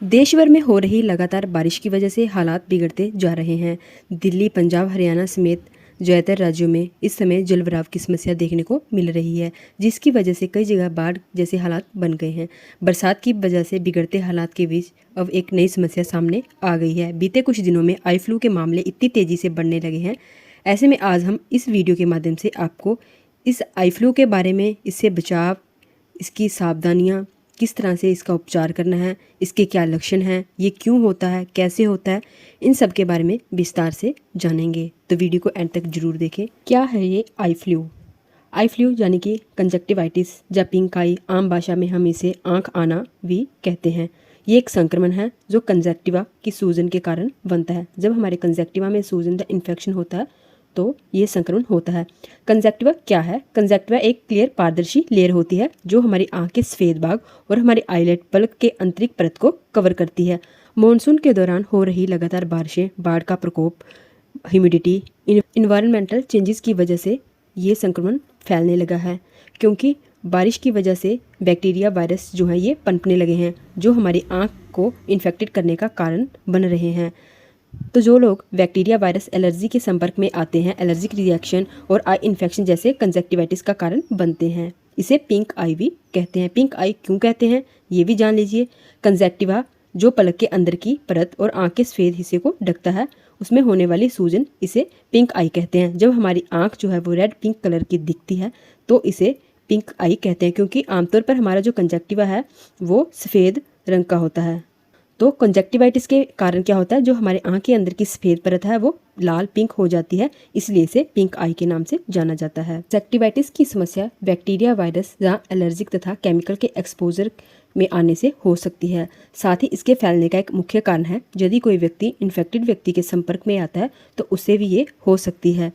देश भर में हो रही लगातार बारिश की वजह से हालात बिगड़ते जा रहे हैं। दिल्ली, पंजाब, हरियाणा समेत ज़्यादातर राज्यों में इस समय जलभराव की समस्या देखने को मिल रही है, जिसकी वजह से कई जगह बाढ़ जैसे हालात बन गए हैं। बरसात की वजह से बिगड़ते हालात के बीच अब एक नई समस्या सामने आ गई है। बीते कुछ दिनों में आई फ्लू के मामले इतनी तेज़ी से बढ़ने लगे हैं। ऐसे में आज हम इस वीडियो के माध्यम से आपको इस आई फ्लू के बारे में, इससे बचाव, इसकी सावधानियाँ, किस तरह से इसका उपचार करना है, इसके क्या लक्षण हैं, ये क्यों होता है, कैसे होता है, इन सब के बारे में विस्तार से जानेंगे। तो वीडियो को एंड तक जरूर देखें। क्या है ये आई फ्लू? आई फ्लू यानी कि कंजक्टिवाइटिस या पिंक आई, आम भाषा में हम इसे आंख आना भी कहते हैं। ये एक संक्रमण है जो कंजक्टिवा की सूजन के कारण बनता है। जब हमारे कंजक्टिवा में सूजन या इन्फेक्शन होता है तो ये संक्रमण होता है। कंजक्टिवा क्या है? कंजक्टिवा एक क्लियर पारदर्शी लेयर होती है जो हमारी आंख के सफ़ेद भाग और हमारी आईलेट पलक के आंतरिक परत को कवर करती है। मॉनसून के दौरान हो रही लगातार बारिशें, बाढ़ का प्रकोप, ह्यूमिडिटी, इन्वायरमेंटल चेंजेस की वजह से ये संक्रमण फैलने लगा है, क्योंकि बारिश की वजह से बैक्टीरिया, वायरस जो हैं ये पनपने लगे हैं, जो हमारी आंख को इन्फेक्टेड करने का कारण बन रहे हैं। तो जो लोग बैक्टीरिया, वायरस, एलर्जी के संपर्क में आते हैं, एलर्जिक रिएक्शन और आई इन्फेक्शन जैसे कंजक्टिवाइटिस का कारण बनते हैं। इसे पिंक आई भी कहते हैं। पिंक आई क्यों कहते हैं ये भी जान लीजिए। कंजक्टिवा जो पलक के अंदर की परत और आंख के सफ़ेद हिस्से को ढकता है, उसमें होने वाली सूजन, इसे पिंक आई कहते हैं। जब हमारी आंख जो है वो रेड पिंक कलर की दिखती है तो इसे पिंक आई कहते हैं, क्योंकि आमतौर पर हमारा जो कंजक्टिवा है वो सफ़ेद रंग का होता है। तो कंजक्टिवाइटिस के कारण क्या होता है, जो हमारे आंख के अंदर की सफ़ेद परत है वो लाल पिंक हो जाती है, इसलिए इसे पिंक आई के नाम से जाना जाता है। कंजक्टिवाइटिस की समस्या बैक्टीरिया, वायरस या एलर्जिक तथा केमिकल के एक्सपोजर में आने से हो सकती है। साथ ही इसके फैलने का एक मुख्य कारण है, यदि कोई व्यक्ति इन्फेक्टेड व्यक्ति के संपर्क में आता है तो उससे भी ये हो सकती है।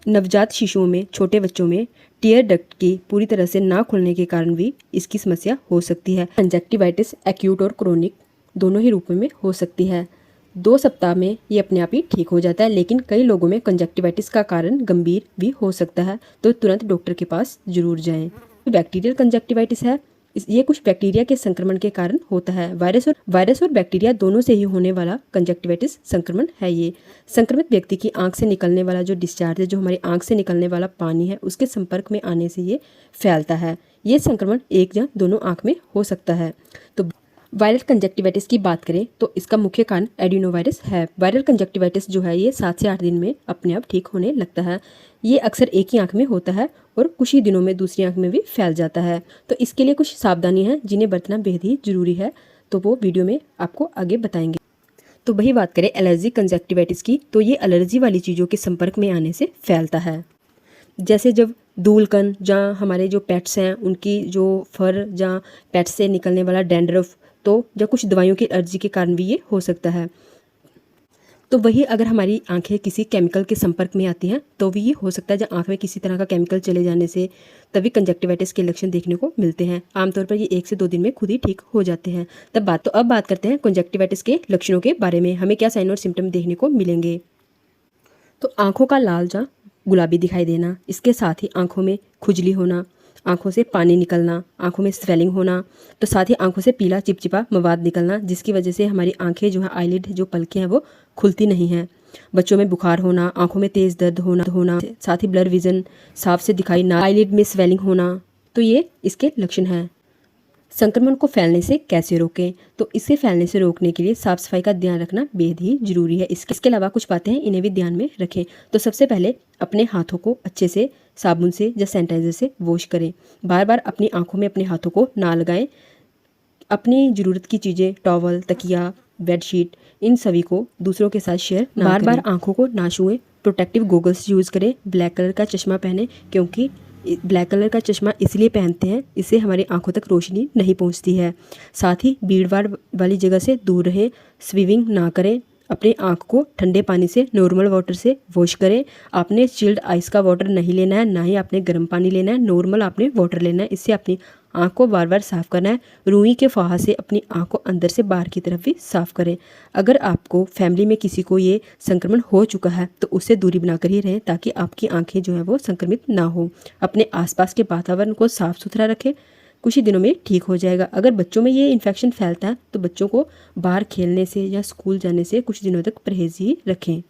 नवजात शिशुओं में, छोटे बच्चों में टीयर डक्ट की पूरी तरह से ना खुलने के कारण भी इसकी समस्या हो सकती है। कंजक्टिवाइटिस एक्यूट और क्रोनिक दोनों ही रूपों में हो सकती है। 2 सप्ताह में ये अपने आप ही ठीक हो जाता है, लेकिन कई लोगों में कंजक्टिवाइटिस का कारण गंभीर भी हो सकता है, तो तुरंत डॉक्टर के पास जरूर जाएं। बैक्टीरियल कंजक्टिवाइटिस है, ये कुछ बैक्टीरिया के संक्रमण के कारण होता है। वायरस और बैक्टीरिया दोनों से ही होने वाला कंजक्टिवाइटिस संक्रमण है। ये संक्रमित व्यक्ति की आंख से निकलने वाला जो डिस्चार्ज है, जो हमारी आंख से निकलने वाला पानी है, उसके संपर्क में आने से ये फैलता है। ये संक्रमण एक या दोनों आंख में हो सकता है। तो वायरल कंजक्टिवाइटिस की बात करें तो इसका मुख्य कारण एडिनोवायरस है। वायरल कंजक्टिवाइटिस जो है ये 7 से 8 दिन में अपने आप ठीक होने लगता है। ये अक्सर एक ही आंख में होता है और कुछ ही दिनों में दूसरी आंख में भी फैल जाता है। तो इसके लिए कुछ सावधानियां हैं जिन्हें बरतना बेहद ही जरूरी है, तो वो वीडियो में आपको आगे बताएंगे। तो वही बात करें एलर्जी कंजक्टिवाइटिस की, तो ये एलर्जी वाली चीज़ों के संपर्क में आने से फैलता है। जैसे जब धूलकण, जहाँ हमारे जो पेट्स हैं उनकी जो फर, जहाँ पेट्स से निकलने वाला डैंड्रफ, तो या कुछ दवाइयों की एलर्जी के कारण भी ये हो सकता है। तो वही अगर हमारी आंखें किसी केमिकल के संपर्क में आती हैं तो भी ये हो सकता है, जब आंख में किसी तरह का केमिकल चले जाने से तभी कंजक्टिवाइटिस के लक्षण देखने को मिलते हैं। आमतौर पर ये 1 से 2 दिन में खुद ही ठीक हो जाते हैं। अब बात करते हैं कंजक्टिवाइटिस के लक्षणों के बारे में। हमें क्या साइन और सिम्टम देखने को मिलेंगे? तो आंखों का लाल या गुलाबी दिखाई देना, इसके साथ ही आंखों में खुजली होना, आंखों से पानी निकलना, आंखों में स्वेलिंग होना, तो साथ ही आंखों से पीला चिपचिपा मवाद निकलना, जिसकी वजह से हमारी आंखें जो है, आईलिड जो पलकें हैं वो खुलती नहीं हैं। बच्चों में बुखार होना, आंखों में तेज दर्द होना, साथ ही ब्लर विजन, साफ से दिखाई ना, आईलिड में स्वेलिंग होना, तो ये इसके लक्षण हैं। संक्रमण को फैलने से कैसे रोकें? तो इसे फैलने से रोकने के लिए साफ सफाई का ध्यान रखना बेहद ही जरूरी है। इसके अलावा कुछ बातें हैं, इन्हें भी ध्यान में रखें। तो सबसे पहले अपने हाथों को अच्छे से साबुन से या सैनिटाइजर से वॉश करें। बार बार अपनी आंखों में अपने हाथों को ना लगाएं। अपनी ज़रूरत की चीज़ें, टॉवल, तकिया, बेडशीट, इन सभी को दूसरों के साथ शेयर ना करें। बार बार आंखों को ना छुएं। प्रोटेक्टिव गॉगल्स यूज़ करें। ब्लैक कलर का चश्मा पहने, क्योंकि ब्लैक कलर का चश्मा इसलिए पहनते हैं, इससे हमारी आंखों तक रोशनी नहीं पहुंचती है। साथ ही भीड़ भाड़ वाली जगह से दूर रहें। स्विमिंग ना करें। अपने आंख को ठंडे पानी से, नॉर्मल वाटर से वॉश करें। आपने चिल्ड आइस का वाटर नहीं लेना है, ना ही आपने गर्म पानी लेना है, नॉर्मल आपने वाटर लेना है। इससे अपनी आंख को बार बार साफ़ करना है। रुई के फाहा से अपनी आंख को अंदर से बाहर की तरफ भी साफ़ करें। अगर आपको फैमिली में किसी को ये संक्रमण हो चुका है तो उससे दूरी बनाकर ही रहें, ताकि आपकी आंखें जो है वो संक्रमित ना हो। अपने आसपास के वातावरण को साफ़ सुथरा रखें। कुछ ही दिनों में ठीक हो जाएगा। अगर बच्चों में ये इन्फेक्शन फैलता है तो बच्चों को बाहर खेलने से या स्कूल जाने से कुछ दिनों तक परहेज ही रखें।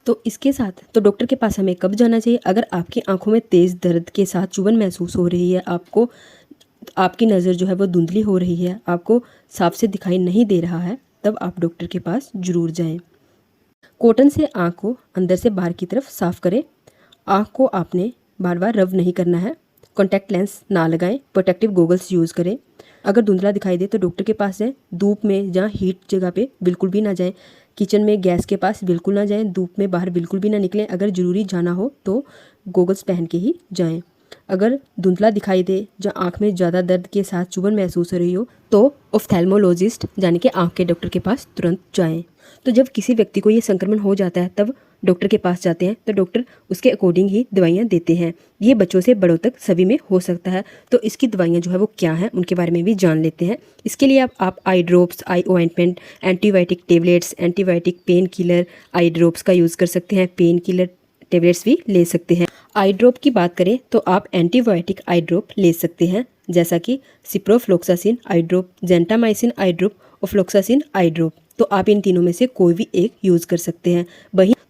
तो इसके साथ तो डॉक्टर के पास हमें कब जाना चाहिए? अगर आपकी आंखों में तेज़ दर्द के साथ चुभन महसूस हो रही है, आपकी नज़र जो है वो धुंधली हो रही है, आपको साफ से दिखाई नहीं दे रहा है, तब आप डॉक्टर के पास ज़रूर जाएं। कॉटन से आँख को अंदर से बाहर की तरफ साफ करें। आँख को आपने बार बार रब नहीं करना है। कॉन्टैक्ट लेंस ना लगाएं। प्रोटेक्टिव गॉगल्स यूज़ करें। अगर धुंधला दिखाई दे तो डॉक्टर के पास जाएं। धूप में जहाँ हीट जगह पे बिल्कुल भी ना जाएं। किचन में गैस के पास बिल्कुल ना जाएं। धूप में बाहर बिल्कुल भी ना निकलें। अगर ज़रूरी जाना हो तो गॉगल्स पहन के ही जाएं। अगर धुंधला दिखाई दे, जहाँ आँख में ज़्यादा दर्द के साथ चुभन महसूस हो रही हो, तो ऑफ्थेल्मोलॉजिस्ट यानी कि आँख के डॉक्टर के पास तुरंत जाएं। तो जब किसी व्यक्ति को ये संक्रमण हो जाता है तब डॉक्टर के पास जाते हैं तो डॉक्टर उसके अकॉर्डिंग ही दवाइयाँ देते हैं। ये बच्चों से बड़ों तक सभी में हो सकता है। तो इसकी दवाइयाँ जो है वो क्या हैं उनके बारे में भी जान लेते हैं। इसके लिए आप आई ड्रॉप्स, आई ointment, antibiotic tablets, antibiotic pain killer eye drops का यूज़ कर सकते हैं। पेन किलर टेबलेट्स भी ले सकते हैं। आई ड्रॉप की बात करें तो आप एंटीबायोटिक आई ड्रॉप ले सकते हैं, जैसा कि सिप्रोफ्लोक्सासिन आई ड्रॉप, जेंटामाइसिन आई ड्रॉप, ऑफ्लोक्सासिन आई ड्रॉप। तो आप इन तीनों में से कोई भी एक यूज़ कर सकते हैं।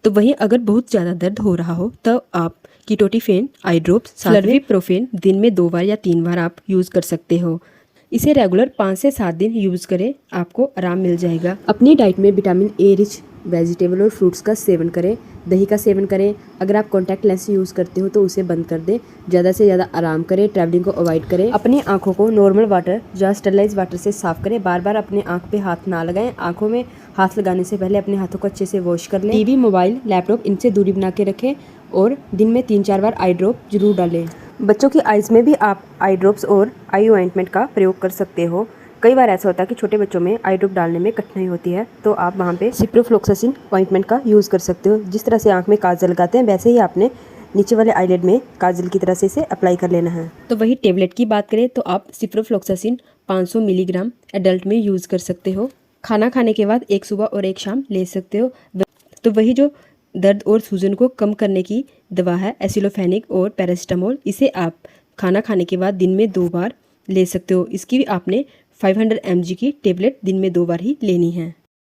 वहीं अगर बहुत ज़्यादा दर्द हो रहा हो तो आप कीटोटिफेन आई ड्रॉप्स, फ्लविप्रोफेन दिन में 2 बार या 3 बार आप यूज़ कर सकते हो। इसे रेगुलर 5 से 7 दिन यूज़ करें, आपको आराम मिल जाएगा। अपनी डाइट में विटामिन ए रिच वेजिटेबल और फ्रूट्स का सेवन करें। दही का सेवन करें। अगर आप कॉन्टैक्ट लेंस यूज़ करते हो तो उसे बंद कर दें। ज़्यादा से ज़्यादा आराम करें। ट्रैवलिंग को अवॉइड करें। अपनी आंखों को नॉर्मल वाटर या स्टरलाइज वाटर से साफ करें। बार बार अपने आंख पे हाथ ना लगाएं। आंखों में हाथ लगाने से पहले अपने हाथों को अच्छे से वॉश कर लें। टीवी, मोबाइल, लैपटॉप इनसे दूरी बना के रखें और दिन में 3-4 बार आई ड्रॉप जरूर डालें। बच्चों की आइज़ में भी आप आई ड्रॉप्स और आई ऑइंटमेंट का प्रयोग कर सकते हो। कई बार ऐसा होता है कि छोटे बच्चों में आई ड्रॉप डालने में कठिनाई होती है, तो आप वहाँ पे सिप्रोफ्लोक्सासिन ऑइंटमेंट का यूज़ कर सकते हो। जिस तरह से आँख में काजल लगाते हैं वैसे ही आपने नीचे वाले आईलिड में काजल की तरह से इसे अप्लाई कर लेना है। तो वही टेबलेट की बात करें तो आप सिप्रोफ्लोक्सासिन 500 मिलीग्राम एडल्ट में यूज़ कर सकते हो। खाना खाने के बाद एक सुबह और एक शाम ले सकते हो। तो वही जो दर्द और सूजन को कम करने की दवा है एसिलोफेनिक और पैरासीटामोल, इसे आप खाना खाने के बाद दिन में 2 बार ले सकते हो। इसकी भी आपने 500 mg की टेबलेट दिन में 2 बार ही लेनी है।